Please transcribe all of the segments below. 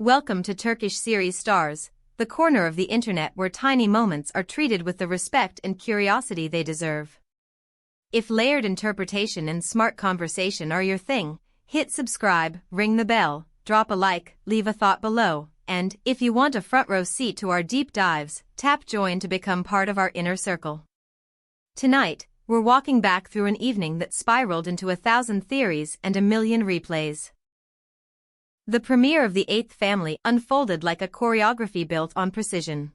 Welcome to Turkish series stars, the corner of the internet where tiny moments are treated with the respect and curiosity they deserve. If layered interpretation and smart conversation are your thing, hit subscribe, ring the bell, drop a like, leave a thought below, and, if you want a front row seat to our deep dives, tap join to become part of our inner circle. Tonight, we're walking back through an evening that spiraled into 1,000 theories and a million replays. The premiere of The Eighth Family unfolded like a choreography built on precision.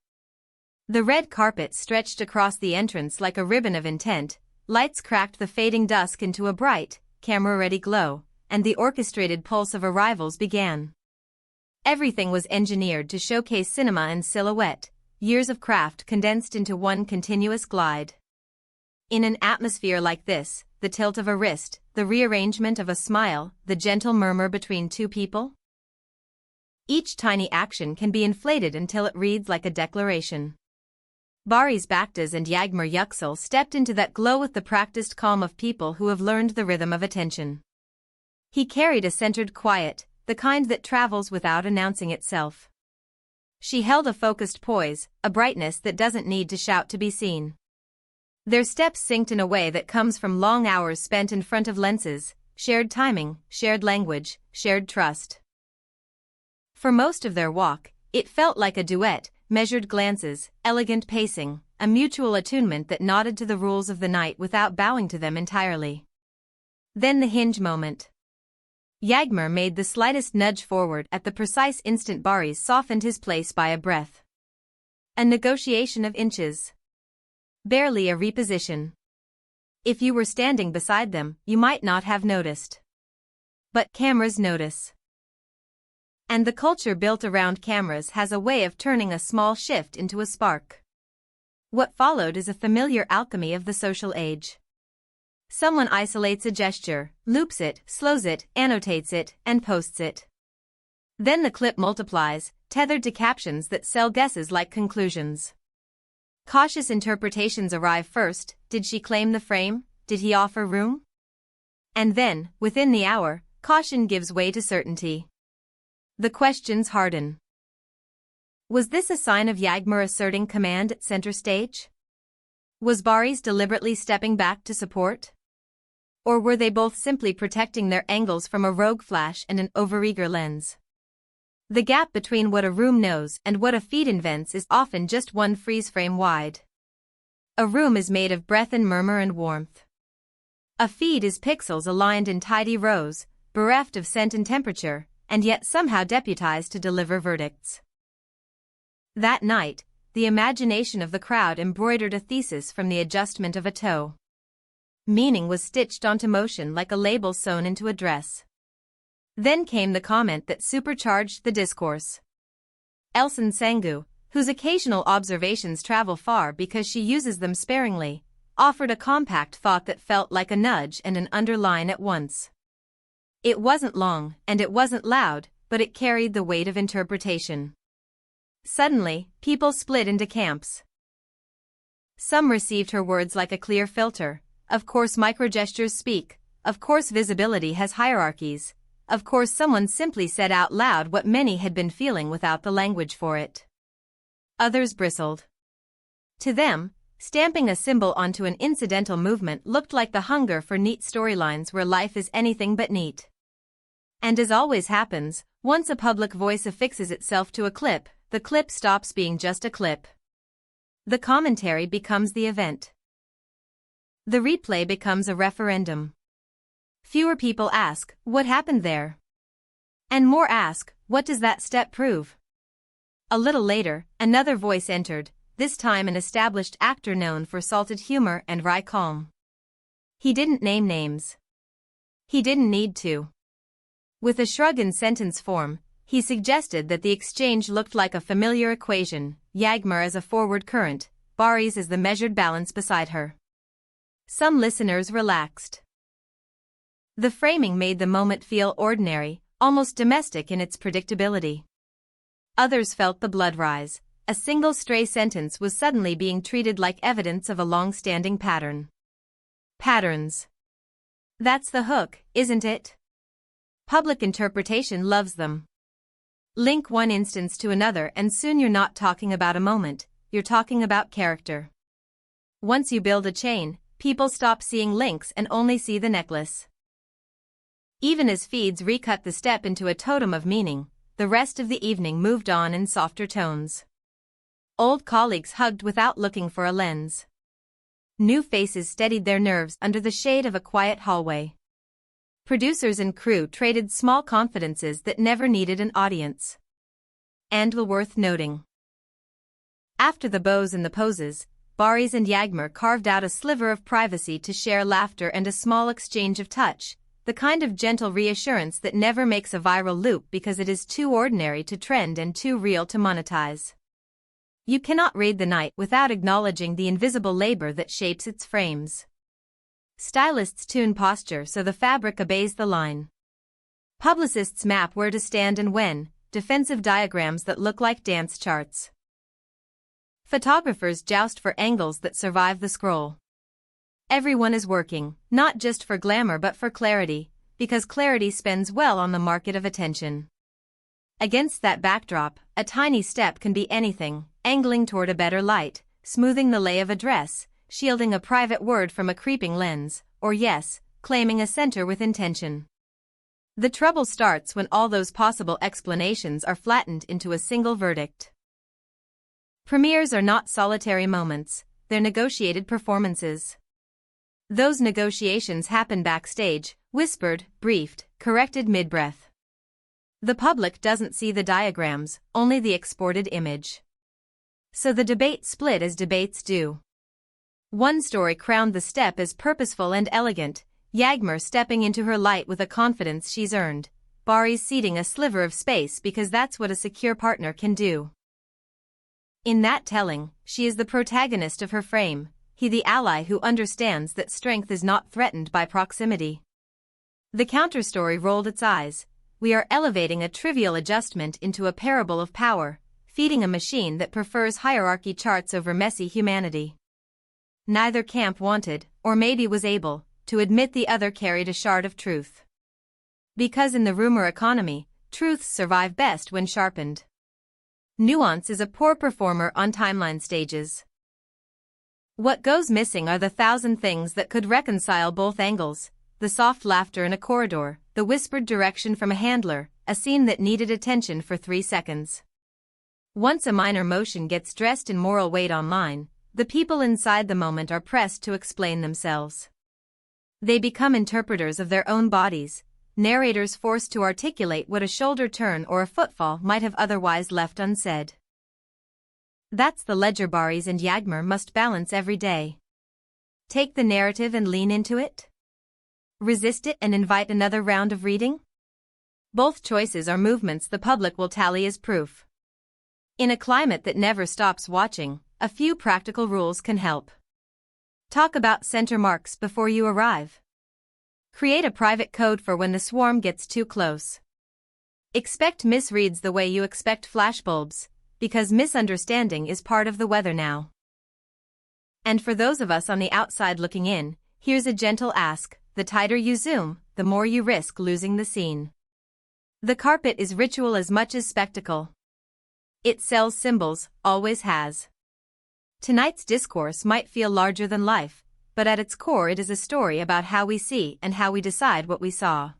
The red carpet stretched across the entrance like a ribbon of intent, lights cracked the fading dusk into a bright, camera-ready glow, and the orchestrated pulse of arrivals began. Everything was engineered to showcase cinema and silhouette, years of craft condensed into one continuous glide. In an atmosphere like this, the tilt of a wrist, the rearrangement of a smile, the gentle murmur between two people? Each tiny action can be inflated until it reads like a declaration. Barış, Baktaş and Yüksel stepped into that glow with the practiced calm of people who have learned the rhythm of attention. He carried a centered quiet, the kind that travels without announcing itself. She held a focused poise, a brightness that doesn't need to shout to be seen. Their steps synced in a way that comes from long hours spent in front of lenses, shared timing, shared language, shared trust. For most of their walk, it felt like a duet, measured glances, elegant pacing, a mutual attunement that nodded to the rules of the night without bowing to them entirely. Then the hinge moment. Yağmur made the slightest nudge forward at the precise instant Barış softened his place by a breath. A negotiation of inches. Barely a reposition. If you were standing beside them, you might not have noticed. But cameras notice. And the culture built around cameras has a way of turning a small shift into a spark. What followed is a familiar alchemy of the social age. Someone isolates a gesture, loops it, slows it, annotates it, and posts it. Then the clip multiplies, tethered to captions that sell guesses like conclusions. Cautious interpretations arrive first. Did she claim the frame? Did he offer room? And then, within the hour, caution gives way to certainty. The questions harden. Was this a sign of Yağmur asserting command at center stage? Was Barış deliberately stepping back to support? Or were they both simply protecting their angles from a rogue flash and an overeager lens? The gap between what a room knows and what a feed invents is often just one freeze frame wide. A room is made of breath and murmur and warmth. A feed is pixels aligned in tidy rows, bereft of scent and temperature, and yet somehow deputized to deliver verdicts. That night, the imagination of the crowd embroidered a thesis from the adjustment of a toe. Meaning was stitched onto motion like a label sewn into a dress. Then came the comment that supercharged the discourse. Elsin Sangu, whose occasional observations travel far because she uses them sparingly, offered a compact thought that felt like a nudge and an underline at once. It wasn't long, and it wasn't loud, but it carried the weight of interpretation. Suddenly, people split into camps. Some received her words like a clear filter. Of course microgestures speak. Of course visibility has hierarchies. Of course someone simply said out loud what many had been feeling without the language for it. Others bristled. To them, stamping a symbol onto an incidental movement looked like the hunger for neat storylines where life is anything but neat. And as always happens, once a public voice affixes itself to a clip, the clip stops being just a clip. The commentary becomes the event. The replay becomes a referendum. Fewer people ask, what happened there? And more ask, what does that step prove? A little later, another voice entered, this time an established actor known for salted humor and wry calm. He didn't name names. He didn't need to. With a shrug in sentence form, he suggested that the exchange looked like a familiar equation, Yağmur as a forward current, Barış as the measured balance beside her. Some listeners relaxed. The framing made the moment feel ordinary, almost domestic in its predictability. Others felt the blood rise. A single stray sentence was suddenly being treated like evidence of a long-standing pattern. Patterns. That's the hook, isn't it? Public interpretation loves them. Link one instance to another and soon you're not talking about a moment, you're talking about character. Once you build a chain, people stop seeing links and only see the necklace. Even as feeds recut the step into a totem of meaning, the rest of the evening moved on in softer tones. Old colleagues hugged without looking for a lens. New faces steadied their nerves under the shade of a quiet hallway. Producers and crew traded small confidences that never needed an audience. And worth noting. After the bows and the poses, Barış and Yağmur carved out a sliver of privacy to share laughter and a small exchange of touch, the kind of gentle reassurance that never makes a viral loop because it is too ordinary to trend and too real to monetize. You cannot read the night without acknowledging the invisible labor that shapes its frames. Stylists tune posture so the fabric obeys the line. Publicists map where to stand and when, defensive diagrams that look like dance charts. Photographers joust for angles that survive the scroll. Everyone is working, not just for glamour but for clarity, because clarity spends well on the market of attention. Against that backdrop, a tiny step can be anything, angling toward a better light, smoothing the lay of a dress, shielding a private word from a creeping lens, or yes, claiming a center with intention. The trouble starts when all those possible explanations are flattened into a single verdict. Premieres are not solitary moments, they're negotiated performances. Those negotiations happen backstage, whispered, briefed, corrected mid-breath. The public doesn't see the diagrams, only the exported image. So the debate split as debates do. One story crowned the step as purposeful and elegant, Yağmur stepping into her light with a confidence she's earned, Barış ceding a sliver of space because that's what a secure partner can do. In that telling, she is the protagonist of her frame, he the ally who understands that strength is not threatened by proximity. The counterstory rolled its eyes. We are elevating a trivial adjustment into a parable of power, feeding a machine that prefers hierarchy charts over messy humanity. Neither camp wanted, or maybe was able, to admit the other carried a shard of truth. Because in the rumor economy, truths survive best when sharpened. Nuance is a poor performer on timeline stages. What goes missing are the thousand things that could reconcile both angles, the soft laughter in a corridor, the whispered direction from a handler, a scene that needed attention for 3 seconds. Once a minor motion gets dressed in moral weight online, the people inside the moment are pressed to explain themselves. They become interpreters of their own bodies, narrators forced to articulate what a shoulder turn or a footfall might have otherwise left unsaid. That's the ledger Barış and Yağmur must balance every day. Take the narrative and lean into it? Resist it and invite another round of reading? Both choices are movements the public will tally as proof. In a climate that never stops watching, a few practical rules can help. Talk about center marks before you arrive. Create a private code for when the swarm gets too close. Expect misreads the way you expect flashbulbs, because misunderstanding is part of the weather now. And for those of us on the outside looking in, here's a gentle ask: the tighter you zoom, the more you risk losing the scene. The carpet is ritual as much as spectacle. It sells symbols, always has. Tonight's discourse might feel larger than life, but at its core it is a story about how we see and how we decide what we saw.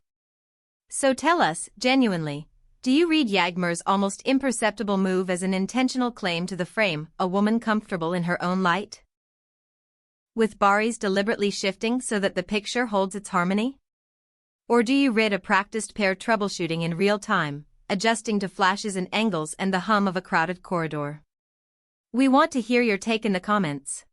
So tell us, genuinely, do you read Yağmur's almost imperceptible move as an intentional claim to the frame, a woman comfortable in her own light? With Barış deliberately shifting so that the picture holds its harmony? Or do you read a practiced pair troubleshooting in real time, adjusting to flashes and angles and the hum of a crowded corridor? We want to hear your take in the comments.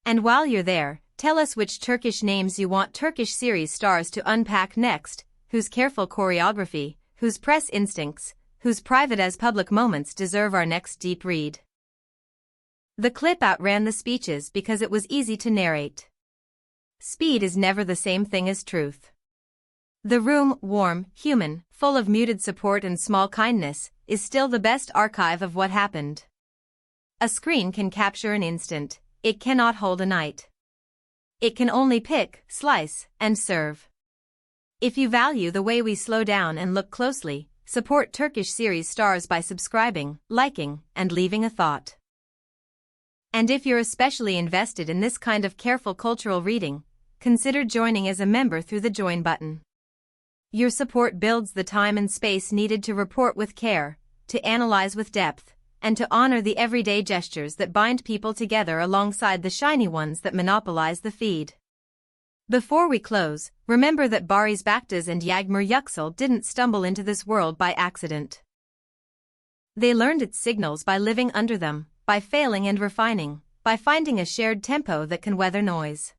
And while you're there, tell us which Turkish names you want Turkish series stars to unpack next, whose careful choreography, whose press instincts, whose private as public moments deserve our next deep read. The clip outran the speeches because it was easy to narrate. Speed is never the same thing as truth. The room, warm, human, full of muted support and small kindness, is still the best archive of what happened. A screen can capture an instant, it cannot hold a night. It can only pick, slice, and serve. If you value the way we slow down and look closely, Support Turkish series stars by subscribing, liking, and leaving a thought. And if you're especially invested in this kind of careful cultural reading, consider joining as a member through the Join button. Your support builds the time and space needed to report with care, to analyze with depth, and to honor the everyday gestures that bind people together alongside the shiny ones that monopolize the feed. Before we close, remember that Barış, Baktaş and Yağmur Yüksel didn't stumble into this world by accident. They learned its signals by living under them, by failing and refining, by finding a shared tempo that can weather noise.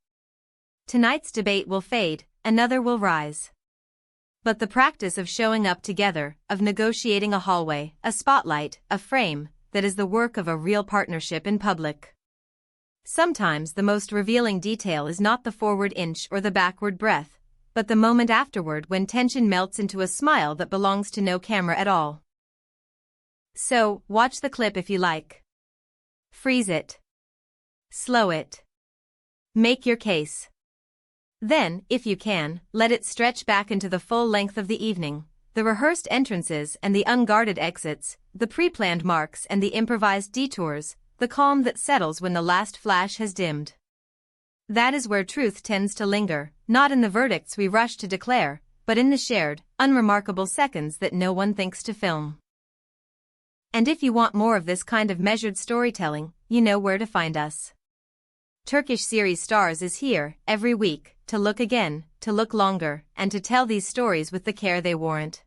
Tonight's debate will fade, another will rise. But the practice of showing up together, of negotiating a hallway, a spotlight, a frame, that is the work of a real partnership in public. Sometimes the most revealing detail is not the forward inch or the backward breath, but the moment afterward when tension melts into a smile that belongs to no camera at all. So, watch the clip if you like. Freeze it. Slow it. Make your case. Then, if you can, let it stretch back into the full length of the evening, the rehearsed entrances and the unguarded exits, the pre-planned marks and the improvised detours, the calm that settles when the last flash has dimmed. That is where truth tends to linger, not in the verdicts we rush to declare, but in the shared, unremarkable seconds that no one thinks to film. And if you want more of this kind of measured storytelling, you know where to find us. Turkish series stars is here, every week, to look again, to look longer, and to tell these stories with the care they warrant.